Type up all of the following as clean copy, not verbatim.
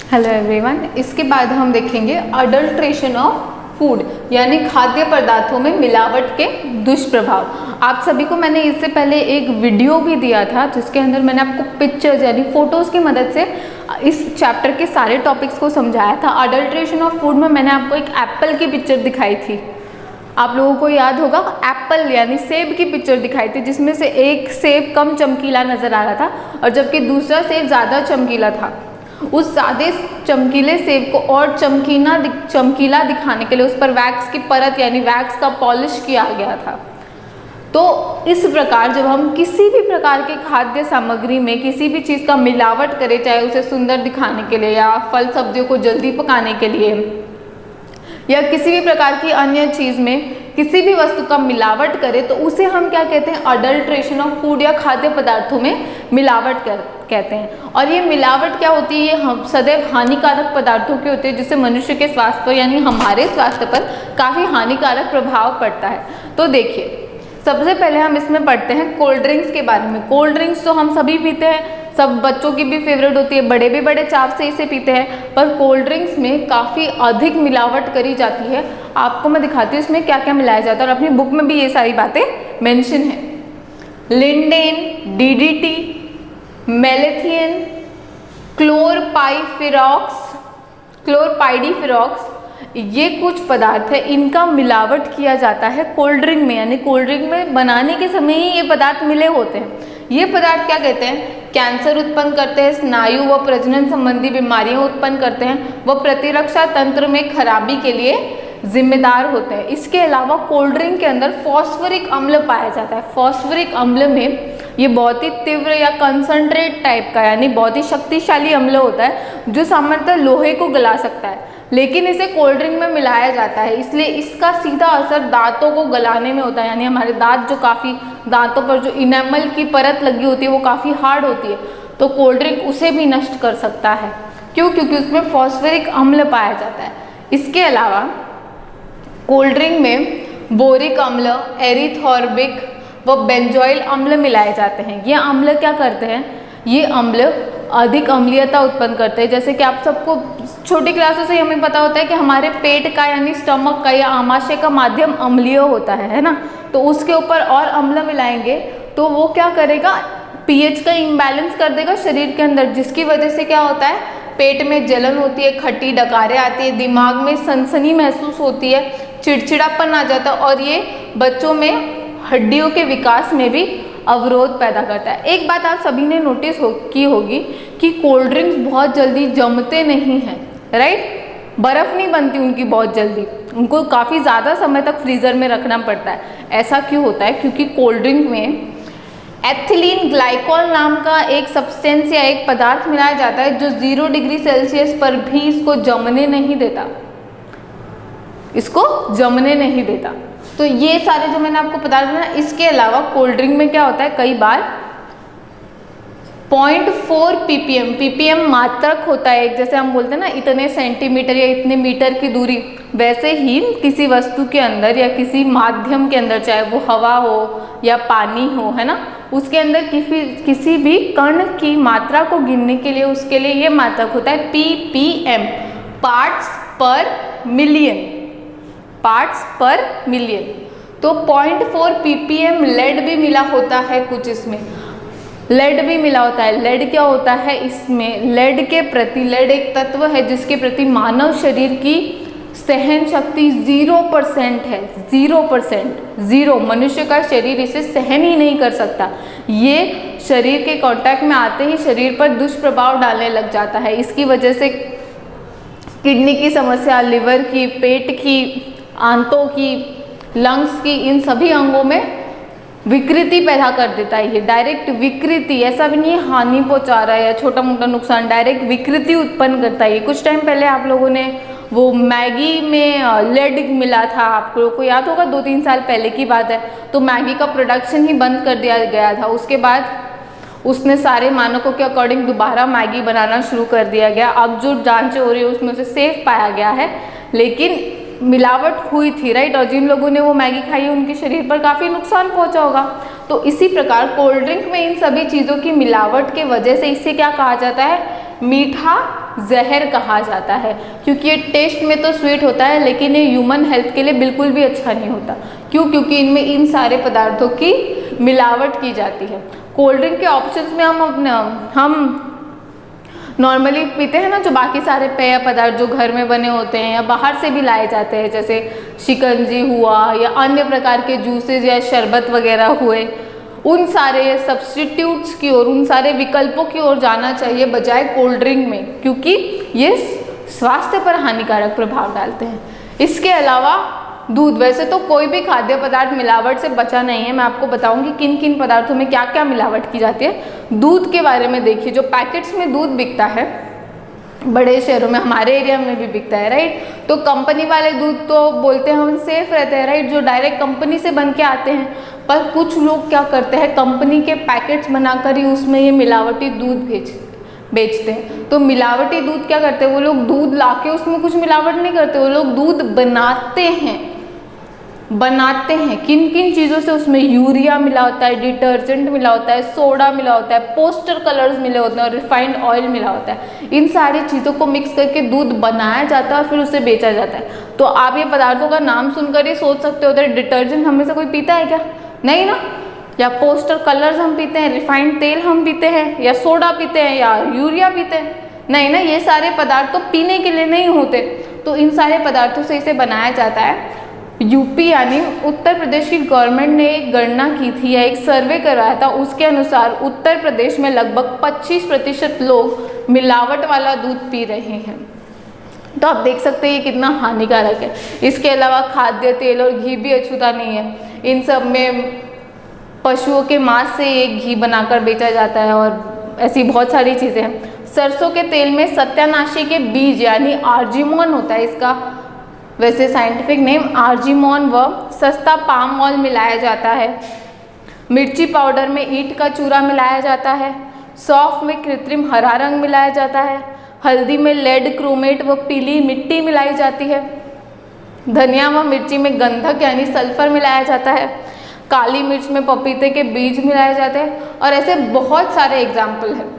Hello everyone. इसके बाद हम देखेंगे अडल्ट्रेशन ऑफ फूड यानी खाद्य पदार्थों में मिलावट के दुष्प्रभाव। आप सभी को मैंने इससे पहले एक वीडियो भी दिया था जिसके अंदर मैंने आपको पिक्चर्स यानी फोटोज़ की मदद से इस चैप्टर के सारे टॉपिक्स को समझाया था। अडल्ट्रेशन ऑफ फूड में मैंने आपको एक एप्पल की पिक्चर दिखाई थी, आप लोगों को याद होगा, एप्पल यानी सेब की पिक्चर दिखाई थी जिसमें से एक सेब कम चमकीला नज़र आ रहा था और जबकि दूसरा सेब ज़्यादा चमकीला था। उस ज़्यादा चमकीले सेब को और चमकीला दिखाने के लिए उस पर वैक्स की परत यानी वैक्स का पॉलिश किया गया था। तो इस प्रकार जब हम किसी भी प्रकार के खाद्य सामग्री में किसी भी चीज़ का मिलावट करें, चाहे उसे सुंदर दिखाने के लिए या फल सब्जियों को जल्दी पकाने के लिए या किसी भी प्रकार की अन्य चीज़ में किसी भी वस्तु का मिलावट करें, तो उसे हम क्या कहते हैं? अडल्ट्रेशन ऑफ फूड या खाद्य पदार्थों में मिलावट कहते हैं। और ये मिलावट क्या होती है? हम सदैव हानिकारक पदार्थों की होती है जिससे मनुष्य के स्वास्थ्य पर यानी हमारे स्वास्थ्य पर काफ़ी हानिकारक प्रभाव पड़ता है। तो देखिए, सबसे पहले हम इसमें पढ़ते हैं कोल्ड ड्रिंक्स के बारे में। कोल्ड ड्रिंक्स तो हम सभी पीते हैं, सब बच्चों की भी फेवरेट होती है, बड़े भी बड़े चाव से इसे पीते हैं, पर कोल्ड ड्रिंक्स में काफ़ी अधिक मिलावट करी जाती है। आपको मैं दिखाती हूँ इसमें क्या क्या मिलाया जाता है और अपनी बुक में भी ये सारी बातें मेंशन है। लिंडेन, डीडीटी, मेलेथियन, क्लोरपाइडीफिरॉक्स, ये कुछ पदार्थ है, इनका मिलावट किया जाता है कोल्ड ड्रिंक में, यानी कोल्ड ड्रिंक में बनाने के समय ही ये पदार्थ मिले होते हैं। ये पदार्थ क्या कहते हैं? कैंसर उत्पन्न करते हैं, स्नायु व प्रजनन संबंधी बीमारियां उत्पन्न करते हैं, व प्रतिरक्षा तंत्र में खराबी के लिए जिम्मेदार होते हैं। इसके अलावा कोल्ड ड्रिंक के अंदर फॉस्फोरिक अम्ल पाया जाता है। फॉस्फोरिक अम्ल में ये बहुत ही तीव्र या कंसंट्रेट टाइप का यानी बहुत ही शक्तिशाली अम्ल होता है जो सामान्यतः लोहे को गला सकता है, लेकिन इसे कोल्ड ड्रिंक में मिलाया जाता है, इसलिए इसका सीधा असर दांतों को गलाने में होता है। यानी हमारे दांत जो काफ़ी, दांतों पर जो इनेमल की परत लगी होती है वो काफ़ी हार्ड होती है, तो कोल्ड ड्रिंक उसे भी नष्ट कर सकता है। क्यों? क्योंकि उसमें फॉस्फोरिक अम्ल पाया जाता है। इसके अलावा कोल्ड ड्रिंक में बोरिक अम्ल, एरिथॉर्बिक व बेंजोइल अम्ल मिलाए जाते हैं। ये अम्ल क्या करते हैं? ये अम्ल अधिक अम्लीयता उत्पन्न करते हैं। जैसे कि आप सबको छोटी क्लासों से हमें पता होता है कि हमारे पेट का यानी स्टमक का या आमाशय का माध्यम अम्लीय होता है ना, तो उसके ऊपर और अम्ल मिलाएंगे तो वो क्या करेगा? पीएच का इम्बैलेंस कर देगा शरीर के अंदर, जिसकी वजह से क्या होता है? पेट में जलन होती है, खट्टी डकारें आती है, दिमाग में सनसनी महसूस होती है, चिड़चिड़ापन आ जाता है और ये बच्चों में हड्डियों के विकास में भी अवरोध पैदा करता है। एक बात आप सभी ने नोटिस की होगी कि कोल्ड ड्रिंक्स बहुत जल्दी जमते नहीं हैं, राइट? बर्फ़ नहीं बनती उनकी बहुत जल्दी, उनको काफ़ी ज़्यादा समय तक फ्रीज़र में रखना पड़ता है। ऐसा क्यों होता है? क्योंकि कोल्ड ड्रिंक में एथिलीन ग्लाइकॉल नाम का एक सब्सटेंस या एक पदार्थ मिलाया जाता है जो 0 डिग्री सेल्सियस पर भी इसको जमने नहीं देता, तो ये सारे जो मैंने आपको बता दिया ना। इसके अलावा कोल्ड ड्रिंक में क्या होता है? कई बार 0.4 ppm मात्रक होता है। एक जैसे हम बोलते हैं ना इतने सेंटीमीटर या इतने मीटर की दूरी, वैसे ही किसी वस्तु के अंदर या किसी माध्यम के अंदर, चाहे वो हवा हो या पानी हो, है ना, उसके अंदर किसी भी कण की मात्रा को गिनने के लिए उसके लिए ये मात्रक होता है ppm, पार्ट्स पर मिलियन। तो 0.4 ppm लेड भी मिला होता है, कुछ इसमें लेड भी मिला होता है। लेड क्या होता है? इसमें लेड एक तत्व है जिसके प्रति मानव शरीर की सहन शक्ति 0% है। 0%, मनुष्य का शरीर इसे सहन ही नहीं कर सकता। ये शरीर के कांटेक्ट में आते ही शरीर पर दुष्प्रभाव डालने लग जाता है। इसकी वजह से किडनी की समस्या, लिवर की, पेट की, आंतों की, लंग्स की, इन सभी अंगों में विकृति पैदा कर देता है। ये डायरेक्ट विकृति, ऐसा भी नहीं है हानि पहुंचा रहा है या छोटा मोटा नुकसान, डायरेक्ट विकृति उत्पन्न करता है। कुछ टाइम पहले आप लोगों ने वो मैगी में लेड मिला था, आप लोगों को याद होगा, 2-3 साल पहले की बात है। तो मैगी का प्रोडक्शन ही बंद कर दिया गया था। उसके बाद उसने सारे मानकों के अकॉर्डिंग दोबारा मैगी बनाना शुरू कर दिया गया। अब जो जांचें हो रही है उसमें उसे सेफ पाया गया है, लेकिन मिलावट हुई थी, राइट? और जिन लोगों ने वो मैगी खाई है उनके शरीर पर काफ़ी नुकसान पहुंचा होगा। तो इसी प्रकार कोल्ड ड्रिंक में इन सभी चीज़ों की मिलावट के वजह से इसे क्या कहा जाता है? मीठा जहर कहा जाता है, क्योंकि ये टेस्ट में तो स्वीट होता है लेकिन ये ह्यूमन हेल्थ के लिए बिल्कुल भी अच्छा नहीं होता। क्यों? क्योंकि इनमें इन सारे पदार्थों की मिलावट की जाती है। कोल्ड ड्रिंक के ऑप्शंस में हम नॉर्मली पीते हैं ना, जो बाकी सारे पेय पदार्थ जो घर में बने होते हैं या बाहर से भी लाए जाते हैं, जैसे शिकंजी हुआ या अन्य प्रकार के जूसेस या शरबत वगैरह हुए, उन सारे सब्स्टिट्यूट्स की ओर, उन सारे विकल्पों की ओर जाना चाहिए बजाय कोल्ड ड्रिंक में, क्योंकि ये स्वास्थ्य पर हानिकारक प्रभाव डालते हैं। इसके अलावा दूध, वैसे तो कोई भी खाद्य पदार्थ मिलावट से बचा नहीं है। मैं आपको बताऊंगी किन किन पदार्थों में क्या क्या मिलावट की जाती है। दूध के बारे में देखिए, जो पैकेट्स में दूध बिकता है बड़े शहरों में, हमारे एरिया में भी बिकता है, राइट। तो कंपनी वाले दूध तो बोलते हैं हम सेफ रहते हैं, राइट, जो डायरेक्ट कंपनी से बन के आते हैं। पर कुछ लोग क्या करते हैं, कंपनी के पैकेट्स बनाकर ही उसमें ये मिलावटी दूध बेचते हैं। तो मिलावटी दूध क्या करते हैं, वो लोग दूध लाके उसमें कुछ मिलावट नहीं करते, वो लोग दूध बनाते हैं। किन किन चीज़ों से, उसमें यूरिया मिला होता है, डिटर्जेंट मिला होता है, सोडा मिला होता है, पोस्टर कलर्स मिले होते हैं और रिफाइंड ऑयल मिला होता है। इन सारी चीज़ों को मिक्स करके दूध बनाया जाता है और फिर उसे बेचा जाता है। तो आप ये पदार्थों का नाम सुनकर ही सोच सकते हो, डिटर्जेंट हमेशा कोई पीता है क्या? नहीं ना। या पोस्टर कलर्स हम पीते हैं, रिफाइंड तेल हम पीते हैं, या सोडा पीते हैं, या यूरिया पीते हैं? नहीं ना। ये सारे पदार्थ तो पीने के लिए नहीं होते। तो इन सारे पदार्थों से इसे बनाया जाता है। यूपी यानी उत्तर प्रदेश की गवर्नमेंट ने एक गणना की थी या एक सर्वे करवाया था, उसके अनुसार उत्तर प्रदेश में लगभग 25% लोग मिलावट वाला दूध पी रहे हैं। तो आप देख सकते हैं ये कितना हानिकारक है। इसके अलावा खाद्य तेल और घी भी अछूता नहीं है। इन सब में पशुओं के मांस से एक घी बनाकर बेचा जाता है और ऐसी बहुत सारी चीज़ें हैं। सरसों के तेल में सत्यानाशी के बीज यानी आर्जिमोन होता है, इसका वैसे साइंटिफिक नेम आर्जिमोन, व सस्ता पाम ऑयल मिलाया जाता है। मिर्ची पाउडर में ईंट का चूरा मिलाया जाता है। सौंफ में कृत्रिम हरा रंग मिलाया जाता है। हल्दी में लेड क्रोमेट व पीली मिट्टी मिलाई जाती है। धनिया व मिर्ची में गंधक यानी सल्फर मिलाया जाता है। काली मिर्च में पपीते के बीज मिलाए जाते हैं और ऐसे बहुत सारे एग्जाम्पल हैं।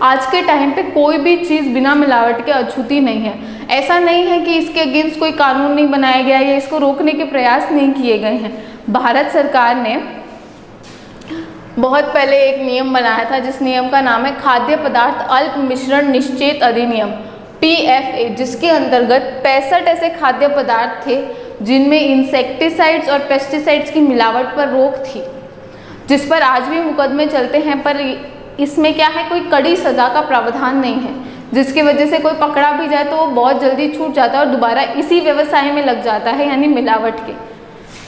आज के टाइम पे कोई भी चीज़ बिना मिलावट के अछूती नहीं है। ऐसा नहीं है कि इसके अगेंस्ट कोई कानून नहीं बनाया गया या इसको रोकने के प्रयास नहीं किए गए हैं। भारत सरकार ने बहुत पहले एक नियम बनाया था, जिस नियम का नाम है खाद्य पदार्थ अल्प मिश्रण निश्चित अधिनियम PFA, जिसके अंतर्गत 65 ऐसे खाद्य पदार्थ थे जिनमें इंसेक्टिसाइड्स और पेस्टिसाइड्स की मिलावट पर रोक थी, जिस पर आज भी मुकदमे चलते हैं। पर इसमें क्या है, कोई कड़ी सज़ा का प्रावधान नहीं है, जिसकी वजह से कोई पकड़ा भी जाए तो वो बहुत जल्दी छूट जाता है और दोबारा इसी व्यवसाय में लग जाता है, यानी मिलावट के।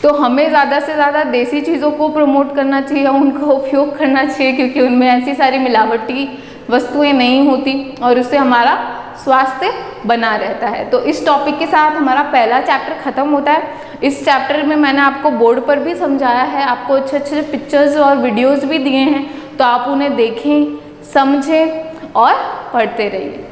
तो हमें ज़्यादा से ज़्यादा देसी चीज़ों को प्रमोट करना चाहिए, उनका उपयोग करना चाहिए, क्योंकि उनमें ऐसी सारी मिलावटी वस्तुएं नहीं होती और उससे हमारा स्वास्थ्य बना रहता है। तो इस टॉपिक के साथ हमारा पहला चैप्टर ख़त्म होता है। इस चैप्टर में मैंने आपको बोर्ड पर भी समझाया है, आपको अच्छे अच्छे पिक्चर्स और वीडियोज़ भी दिए हैं, तो आप उन्हें देखें, समझें और पढ़ते रहिए।